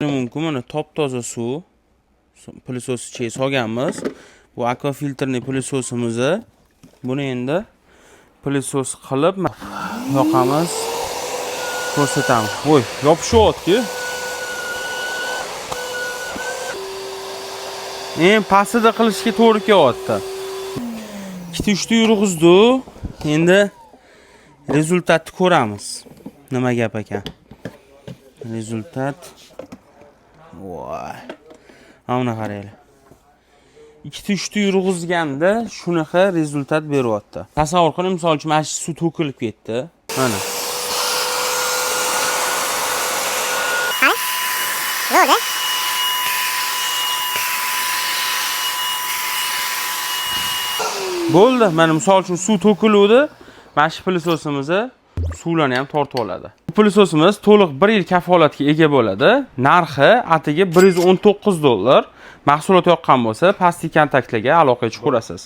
Mumkin mana top-toza suv pilisos ichiga solganmiz. Bu akvafiltrning pilisosimiz. Buni endi pilisos qilib yoqamiz. Ko'rsatamiz. Voy, yopishyapti-ku. Pastida qilishga to'g'ri kelyapti. 2-3 ta yurg'izdi. Endi rezultatni ko'ramiz. Nima gap ekan? Rezultat. Voy. Mana qaranglar. 2-3 ta yurg'izganda shunaqa rezultat beryapti. Tasavvur qiling, misol uchun mana shu suv to'kilib ketdi. Mana. Bo'ldi. Bo'ldi. Mana misol uchun suv to'kiluvdi. Mana shu pilisosimiz suvlarni ham tortib oladi. Bu pilisosimiz to'liq 1 yil kafolatga ega bo'ladi. Narxi atiga $119. Mahsulot yoqqan bo'lsa, pastki kontaktlarga aloqa qilib ko'rasiz.